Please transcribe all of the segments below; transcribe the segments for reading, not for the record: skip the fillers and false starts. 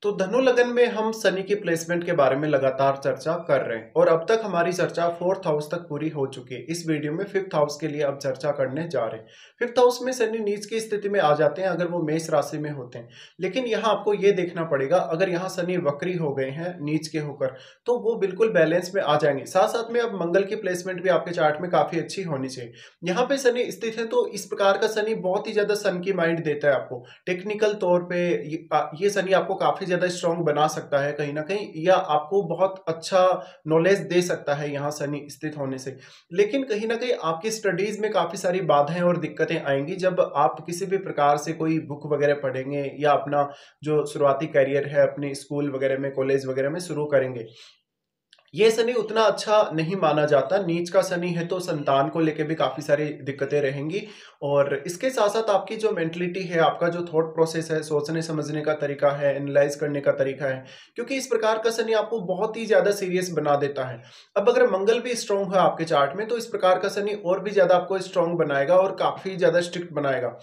तो धनु लगन में हम शनि की प्लेसमेंट के बारे में लगातार चर्चा कर रहे हैं और अब तक हमारी चर्चा फोर्थ हाउस तक पूरी हो चुकी है। इस वीडियो में फिफ्थ हाउस के लिए अब चर्चा करने जा रहे हैं। फिफ्थ हाउस में शनि नीच की स्थिति में आ जाते हैं अगर वो मेष राशि में होते हैं, लेकिन यहाँ आपको ये देखना पड़ेगा अगर यहाँ शनि वक्री हो गए हैं नीच के होकर तो वो बिल्कुल बैलेंस में आ जाएंगे। साथ साथ में अब मंगल की प्लेसमेंट भी आपके चार्ट में काफी अच्छी होनी चाहिए। यहाँ पे शनि स्थित है तो इस प्रकार का शनि बहुत ही ज्यादा सन की माइंड देता है आपको। टेक्निकल तौर पे ये शनि आपको काफी ज्यादा स्ट्रांग बना सकता है कहीं ना कहीं, या आपको बहुत अच्छा नॉलेज दे सकता है यहाँ शनि स्थित होने से। लेकिन कहीं ना कहीं आपकी स्टडीज में काफी सारी बाधाएं और दिक्कतें आएंगी जब आप किसी भी प्रकार से कोई बुक वगैरह पढ़ेंगे या अपना जो शुरुआती करियर है अपने स्कूल वगैरह में कॉलेज वगैरह में शुरू करेंगे। ये शनि उतना अच्छा नहीं माना जाता। नीच का शनि है तो संतान को लेके भी काफी सारी दिक्कतें रहेंगी। और इसके साथ साथ आपकी जो मेंटलिटी है, आपका जो थॉट प्रोसेस है, सोचने समझने का तरीका है, एनालाइज करने का तरीका है, क्योंकि इस प्रकार का शनि आपको बहुत ही ज्यादा सीरियस बना देता है। अब अगर मंगल भी स्ट्रांग है आपके चार्ट में तो इस प्रकार का शनि और भी ज्यादा आपको स्ट्रांग बनाएगा और काफी ज्यादा स्ट्रिक्ट बनाएगा।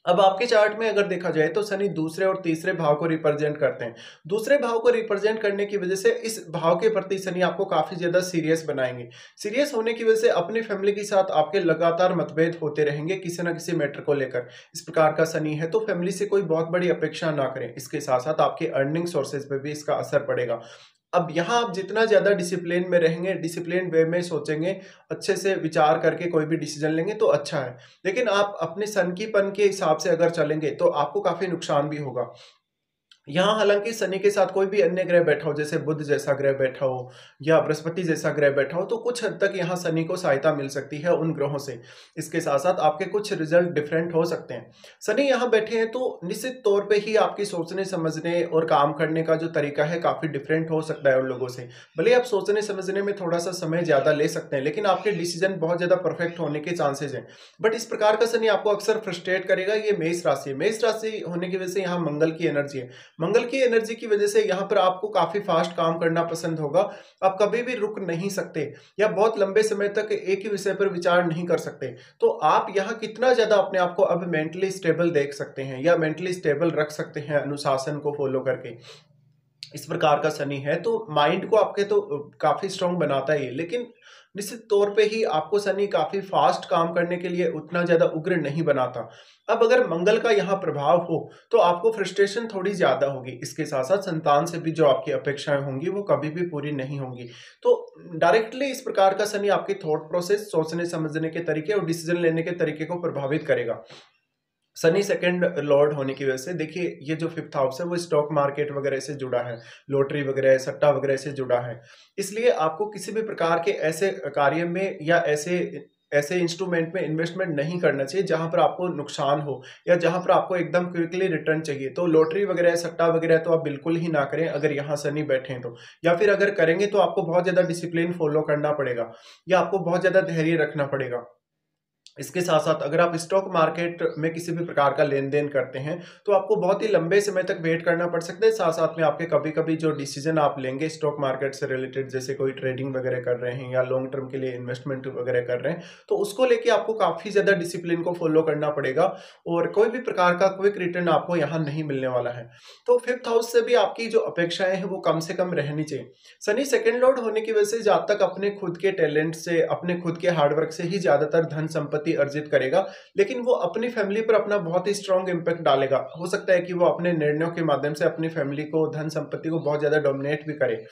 अब आपके चार्ट में अगर देखा जाए तो शनि दूसरे और तीसरे भाव को रिप्रेजेंट करते हैं। दूसरे भाव को रिप्रेजेंट करने की वजह से इस भाव के प्रति शनि आपको काफी ज्यादा सीरियस बनाएंगे। सीरियस होने की वजह से अपनी फैमिली के साथ आपके लगातार मतभेद होते रहेंगे किसी ना किसी मैटर को लेकर। इस प्रकार का शनि है तो फैमिली से कोई बहुत बड़ी अपेक्षा ना करें। इसके साथ साथ आपके अर्निंग सोर्सेज पे भी इसका असर पड़ेगा। अब यहाँ आप जितना ज्यादा डिसिप्लिन में रहेंगे, डिसिप्लिन वे में सोचेंगे, अच्छे से विचार करके कोई भी डिसीजन लेंगे तो अच्छा है। लेकिन आप अपने सनकीपन के हिसाब से अगर चलेंगे तो आपको काफी नुकसान भी होगा। यहाँ हालांकि शनि के साथ कोई भी अन्य ग्रह बैठा हो, जैसे बुध जैसा ग्रह बैठा हो या बृहस्पति जैसा ग्रह बैठा हो, तो कुछ हद तक यहाँ शनि को सहायता मिल सकती है उन ग्रहों से। इसके साथ साथ आपके कुछ रिजल्ट डिफरेंट हो सकते हैं। शनि यहाँ बैठे हैं तो निश्चित तौर पे ही आपकी सोचने समझने और काम करने का जो तरीका है काफी डिफरेंट हो सकता है उन लोगों से। भले आप सोचने समझने में थोड़ा सा समय ज्यादा ले सकते हैं लेकिन आपके डिसीजन बहुत ज्यादा परफेक्ट होने के चांसेस हैं। बट इस प्रकार का शनि आपको अक्सर फ्रस्ट्रेट करेगा। ये मेष राशि है, मेष राशि होने की वजह से यहाँ मंगल की एनर्जी है। मंगल की एनर्जी की वजह से यहाँ पर आपको काफी फास्ट काम करना पसंद होगा। आप कभी भी रुक नहीं सकते या बहुत लंबे समय तक एक ही विषय पर विचार नहीं कर सकते। तो आप यहाँ कितना ज्यादा अपने आप को अब मेंटली स्टेबल देख सकते हैं या मेंटली स्टेबल रख सकते हैं अनुशासन को फॉलो करके। इस प्रकार का शनि है तो माइंड को आपके तो काफी स्ट्रांग बनाता ही है, लेकिन निश्चित तौर पे ही आपको शनि काफी फास्ट काम करने के लिए उतना ज्यादा उग्र नहीं बनाता। अब अगर मंगल का यहाँ प्रभाव हो तो आपको फ्रस्ट्रेशन थोड़ी ज्यादा होगी। इसके साथ साथ संतान से भी जो आपकी अपेक्षाएं होंगी वो कभी भी पूरी नहीं होंगी। तो डायरेक्टली इस प्रकार का शनि आपके थॉट प्रोसेस, सोचने समझने के तरीके और डिसीजन लेने के तरीके को प्रभावित करेगा। शनि सेकंड लॉर्ड होने की वजह से देखिए ये जो फिफ्थ हाउस है वो स्टॉक मार्केट वगैरह से जुड़ा है, लॉटरी वगैरह सट्टा वगैरह से जुड़ा है। इसलिए आपको किसी भी प्रकार के ऐसे कार्य में या ऐसे ऐसे इंस्ट्रूमेंट में इन्वेस्टमेंट नहीं करना चाहिए जहां पर आपको नुकसान हो या जहां पर आपको एकदम क्विकली रिटर्न चाहिए। तो लॉटरी वगैरह सट्टा वगैरह तो आप बिल्कुल ही ना करें अगर यहाँ शनि बैठे हैं तो, या फिर अगर करेंगे तो आपको बहुत ज्यादा डिसिप्लिन फॉलो करना पड़ेगा या आपको बहुत ज्यादा धैर्य रखना पड़ेगा। इसके साथ साथ अगर आप स्टॉक मार्केट में किसी भी प्रकार का लेन देन करते हैं तो आपको बहुत ही लंबे समय तक वेट करना पड़ सकता है। साथ साथ में आपके कभी कभी जो डिसीजन आप लेंगे स्टॉक मार्केट से रिलेटेड, जैसे कोई ट्रेडिंग वगैरह कर रहे हैं या लॉन्ग टर्म के लिए इन्वेस्टमेंट वगैरह कर रहे हैं, तो उसको लेके आपको काफी ज्यादा डिसिप्लिन को फॉलो करना पड़ेगा और कोई भी प्रकार का क्विक रिटर्न आपको यहाँ नहीं मिलने वाला है। तो फिफ्थ हाउस से भी आपकी जो अपेक्षाएं हैं वो कम से कम रहनी चाहिए। शनि सेकंड लॉर्ड होने की वजह से जब तक अपने खुद के टैलेंट से, अपने खुद के हार्डवर्क से ही ज्यादातर धन संपत्ति अर्जित करेगा, लेकिन वो अपनी फैमिली पर अपना बहुत ही स्ट्रॉन्ग इंपैक्ट डालेगा। हो सकता है कि वो अपने निर्णयों के माध्यम से अपनी फैमिली को, धन संपत्ति को बहुत ज्यादा डोमिनेट भी करे।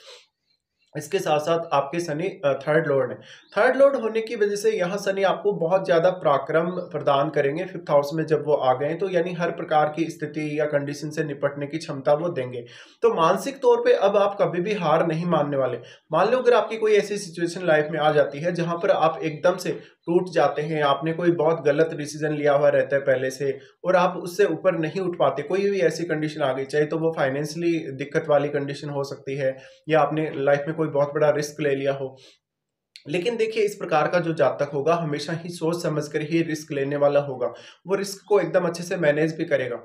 इसके साथ साथ आपके शनि थर्ड लॉर्ड है। थर्ड लॉर्ड होने की वजह से यहाँ शनि आपको बहुत ज्यादा पराक्रम प्रदान करेंगे। फिफ्थ हाउस में जब वो आ गए तो यानी हर प्रकार की स्थिति या कंडीशन से निपटने की क्षमता वो देंगे। तो मानसिक तौर पे अब आप कभी भी हार नहीं मानने वाले। मान लो अगर आपकी कोई ऐसी सिचुएशन लाइफ में आ जाती है जहां पर आप एकदम से टूट जाते हैं, आपने कोई बहुत गलत डिसीजन लिया हुआ रहता है पहले से और आप उससे ऊपर नहीं उठ पाते, कोई भी ऐसी कंडीशन आ गई, चाहे तो वो फाइनेंशियली दिक्कत वाली कंडीशन हो सकती है या आपने लाइफ में कोई बहुत बड़ा रिस्क ले लिया हो, लेकिन देखिए इस प्रकार का जो जातक होगा हमेशा ही सोच समझ कर ही रिस्क लेने वाला होगा। वो रिस्क को एकदम अच्छे से मैनेज भी करेगा।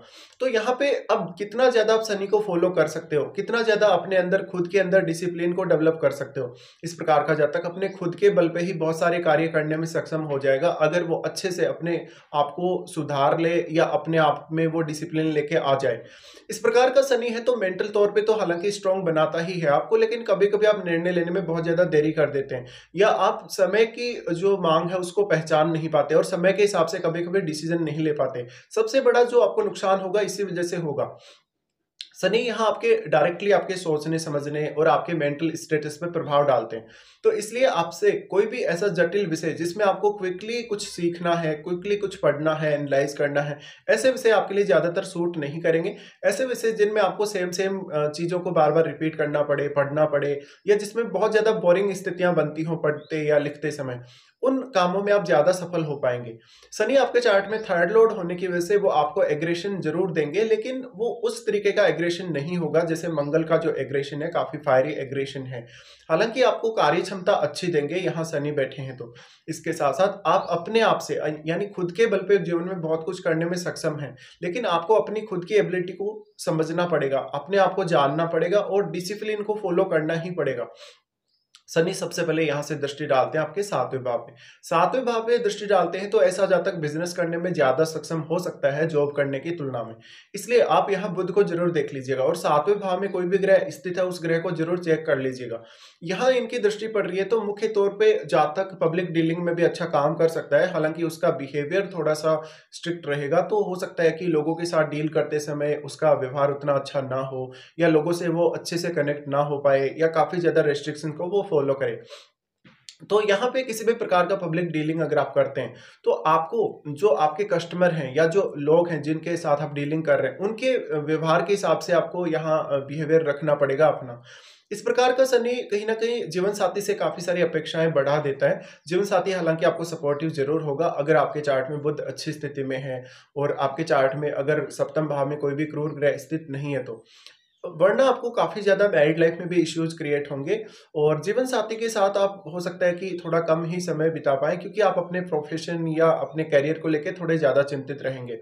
तो यहाँ पे अब कितना ज़्यादा आप शनि को फ़ॉलो कर सकते हो, कितना ज़्यादा अपने अंदर खुद के अंदर डिसिप्लिन को डेवलप कर सकते हो। इस प्रकार का जातक अपने खुद के बल पे ही बहुत सारे कार्य करने में सक्षम हो जाएगा, अगर वो अच्छे से अपने आप को सुधार ले या अपने आप में वो डिसिप्लिन लेके आ जाए। इस प्रकार का शनि है तो मेंटल तौर पे तो हालाँकि स्ट्रॉन्ग बनाता ही है आपको, लेकिन कभी-कभी आप निर्णय लेने में बहुत ज़्यादा देरी कर देते हैं। या आप समय की जो माँग है उसको पहचान नहीं पाते और समय के हिसाब से कभी-कभी डिसीज़न नहीं ले पाते। सबसे बड़ा जो आपको नुकसान होगा इसी वज़ह से होगा। शनि यहाँ आपके डायरेक्टली आपके सोचने समझने और आपके मेंटल स्टेटस पे प्रभाव डालते हैं। तो इसलिए आपसे कोई भी ऐसा जटिल विषय जिसमें आपको क्विकली कुछ सीखना है, क्विकली कुछ पढ़ना है, एनालाइज करना है, ऐसे विषय आपके लिए ज़्यादातर सूट नहीं करेंगे। ऐसे विषय जिनमें आपको सेम सेम चीज़ों को बार बार रिपीट करना पड़े, पढ़ना पड़े, या जिसमें बहुत ज़्यादा बोरिंग स्थितियां बनती हों पढ़ते या लिखते समय, उन कामों में आप ज़्यादा सफल हो पाएंगे। शनि आपके चार्ट में थर्ड लॉर्ड होने की वजह से वो आपको एग्रेशन जरूर देंगे, लेकिन वो उस तरीके का एग्रेशन नहीं होगा जैसे मंगल का जो एग्रेशन है, काफी फायरी एग्रेशन है। हालांकि आपको कार्य क्षमता अच्छी देंगे यहाँ शनि बैठे हैं तो। इसके साथ साथ आप अपने आप से यानी खुद के बल पे जीवन में बहुत कुछ करने में सक्षम हैं, लेकिन आपको अपनी खुद की एबिलिटी को समझना पड़ेगा, अपने आप को जानना पड़ेगा और डिसिप्लिन को फॉलो करना ही पड़ेगा। शनि सबसे पहले यहाँ से दृष्टि डालते हैं आपके सातवें भाव पे। सातवें भाव पे दृष्टि डालते हैं तो ऐसा जातक बिजनेस करने में ज्यादा सक्षम हो सकता है जॉब करने की तुलना में। इसलिए आप यहाँ बुध को जरूर देख लीजिएगा और सातवें भाव में कोई भी ग्रह स्थित है उस ग्रह को जरूर चेक कर लीजिएगा। यहाँ इनकी दृष्टि पड़ रही है तो मुख्य तौर पे जातक पब्लिक डीलिंग में भी अच्छा काम कर सकता है। हालांकि उसका बिहेवियर थोड़ा सा स्ट्रिक्ट रहेगा, तो हो सकता है कि लोगों के साथ डील करते समय उसका व्यवहार उतना अच्छा ना हो, या लोगों से वो अच्छे से कनेक्ट ना हो पाए, या काफी ज्यादा रेस्ट्रिक्शन को वो फॉलो करे। तो यहाँ पे किसी भी प्रकार का पब्लिक डीलिंग अगर आप करते हैं तो आपको जो आपके कस्टमर हैं या जो लोग हैं जिनके साथ आप डीलिंग कर रहे हैं उनके व्यवहार के हिसाब से आपको यहाँ बिहेवियर रखना पड़ेगा अपना। इस प्रकार का शनि कहीं ना कहीं जीवन साथी से काफी सारी अपेक्षाएं बढ़ा देता है। जीवन साथी हालांकि आपको सपोर्टिव जरूर होगा अगर आपके चार्ट में बुध अच्छी स्थिति में है और आपके चार्ट में अगर सप्तम भाव में कोई भी क्रूर ग्रह स्थित नहीं है तो। वरना आपको काफी ज्यादा मैरिड लाइफ में भी इश्यूज क्रिएट होंगे और जीवन साथी के साथ आप हो सकता है कि थोड़ा कम ही समय बिता पाए, क्योंकि आप अपने प्रोफेशन या अपने करियर को लेकर थोड़े ज्यादा चिंतित रहेंगे।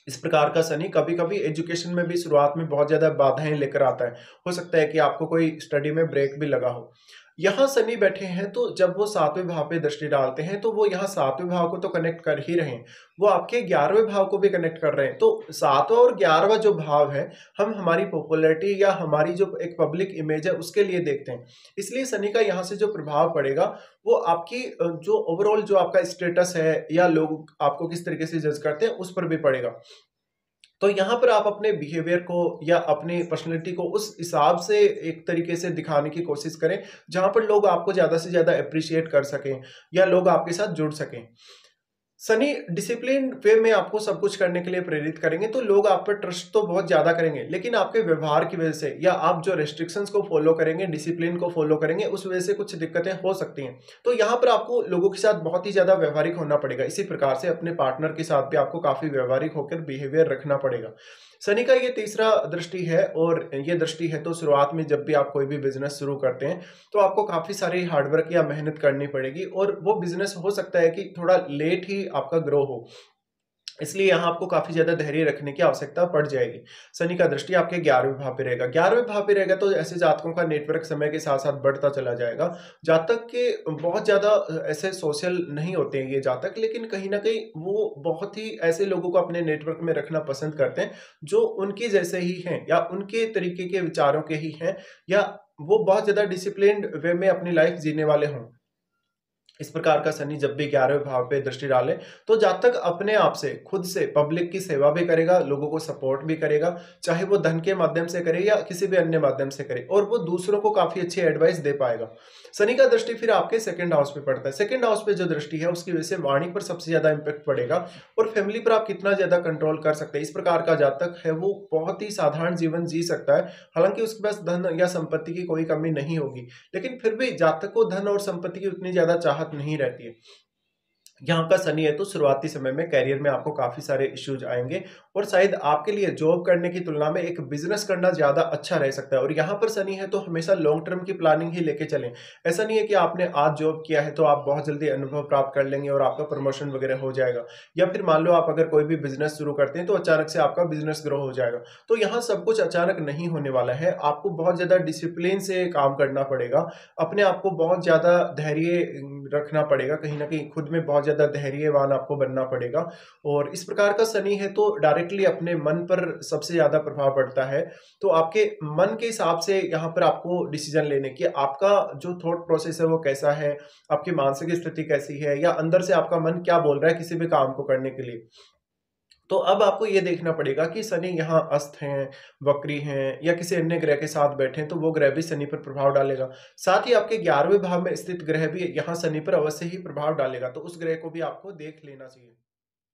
इस प्रकार का शनि कभी कभी एजुकेशन में भी शुरुआत में बहुत ज्यादा बाधाएं लेकर आता है। हो सकता है कि आपको कोई स्टडी में ब्रेक भी लगा हो। यहाँ शनि बैठे हैं तो जब वो सातवें भाव पे दृष्टि डालते हैं तो वो यहाँ सातवें भाव को तो कनेक्ट कर ही रहे हैं, वो आपके 11वें भाव को भी कनेक्ट कर रहे हैं। तो सातवां और 11वां जो भाव है हम हमारी पॉपुलैरिटी या हमारी जो एक पब्लिक इमेज है उसके लिए देखते हैं। इसलिए शनि का यहाँ से जो प्रभाव पड़ेगा वो आपकी जो ओवरऑल जो आपका स्टेटस है या लोग आपको किस तरीके से जज करते हैं उस पर भी पड़ेगा। तो यहाँ पर आप अपने बिहेवियर को या अपनी पर्सनैलिटी को उस हिसाब से एक तरीके से दिखाने की कोशिश करें जहां पर लोग आपको ज्यादा से ज्यादा अप्रिशिएट कर सकें या लोग आपके साथ जुड़ सकें। शनि डिसिप्लिन वे में आपको सब कुछ करने के लिए प्रेरित करेंगे तो लोग आप पर ट्रस्ट तो बहुत ज्यादा करेंगे, लेकिन आपके व्यवहार की वजह से या आप जो रेस्ट्रिक्शंस को फॉलो करेंगे, डिसिप्लिन को फॉलो करेंगे, उस वजह से कुछ दिक्कतें हो सकती हैं। तो यहाँ पर आपको लोगों के साथ बहुत ही ज्यादा व्यवहारिक होना पड़ेगा। इसी प्रकार से अपने पार्टनर के साथ भी आपको काफी व्यवहारिक होकर बिहेवियर रखना पड़ेगा। शनि का ये तीसरा दृष्टि है और ये दृष्टि है तो शुरुआत में जब भी आप कोई भी बिजनेस शुरू करते हैं तो आपको काफी सारी हार्डवर्क या मेहनत करनी पड़ेगी और वो बिजनेस हो सकता है कि थोड़ा लेट ही आपका ग्रो हो, इसलिए यहाँ आपको काफी ज्यादा धैर्य रखने की आवश्यकता पड़ जाएगी। शनि का दृष्टि आपके 11वें भाव पे रहेगा। 11वें भाव पे रहेगा तो ऐसे जातकों का नेटवर्क समय के साथ साथ बढ़ता चला जाएगा। जातक के बहुत ज्यादा ऐसे सोशल नहीं होते हैं ये जातक, लेकिन कहीं ना कहीं वो बहुत ही ऐसे लोगों को अपने नेटवर्क में रखना पसंद करते हैं जो उनके जैसे ही हैं या उनके तरीके के विचारों के ही हैं, या वो बहुत ज्यादा डिसिप्लिन्ड वे में अपनी लाइफ जीने वाले हों। इस प्रकार का शनि जब भी 11वें भाव पे दृष्टि डाले तो जातक अपने आप से खुद से पब्लिक की सेवा भी करेगा, लोगों को सपोर्ट भी करेगा, चाहे वो धन के माध्यम से करे या किसी भी अन्य माध्यम से करे, और वो दूसरों को काफी अच्छी एडवाइस दे पाएगा। शनि का दृष्टि फिर आपके सेकंड हाउस पे पड़ता है। सेकंड हाउस पे जो दृष्टि है उसकी वजह से वाणी पर सबसे ज्यादा इंपैक्ट पड़ेगा और फैमिली पर आप कितना ज्यादा कंट्रोल कर सकते हैं। इस प्रकार का जातक है वो बहुत ही साधारण जीवन जी सकता है, हालांकि उसके पास धन या संपत्ति की कोई कमी नहीं होगी, लेकिन फिर भी जातक को धन और संपत्ति की उतनी ज्यादा चाहत नहीं रहती है। यहाँ का शनि है तो शुरुआती समय में करियर में आपको काफ़ी सारे इश्यूज आएँगे और शायद आपके लिए जॉब करने की तुलना में एक बिज़नेस करना ज़्यादा अच्छा रह सकता है। और यहाँ पर शनि है तो हमेशा लॉन्ग टर्म की प्लानिंग ही लेके चलें। ऐसा नहीं है कि आपने आज जॉब किया है तो आप बहुत जल्दी अनुभव प्राप्त कर लेंगे और आपका प्रमोशन वगैरह हो जाएगा। या फिर मान लो आप अगर कोई भी बिज़नेस शुरू करते हैं तो अचानक से आपका बिज़नेस ग्रो हो जाएगा। तो यहाँ सब कुछ अचानक नहीं होने वाला है। आपको बहुत ज़्यादा डिसिप्लिन से काम करना पड़ेगा। अपने आप को बहुत ज़्यादा धैर्य रखना पड़ेगा, कहीं न कहीं खुद में बहुत ज़्यादा धैर्यवान आपको बनना पड़ेगा। और इस प्रकार का शनि है तो डायरेक्टली अपने मन पर सबसे ज़्यादा प्रभाव पड़ता है। तो आपके मन के हिसाब से यहाँ पर आपको डिसीज़न लेने की आपका जो थॉट प्रोसेस है वो कैसा है, आपकी मानसिक स्थिति कैसी है या अंदर से आपका मन क्या बोल रहा है किसी भी काम को करने के लिए। तो अब आपको ये देखना पड़ेगा कि शनि यहाँ अस्त हैं, वक्री हैं या किसी अन्य ग्रह के साथ बैठे हैं, तो वो ग्रह भी शनि पर प्रभाव डालेगा। साथ ही आपके 11वें भाव में स्थित ग्रह भी यहाँ शनि पर अवश्य ही प्रभाव डालेगा, तो उस ग्रह को भी आपको देख लेना चाहिए।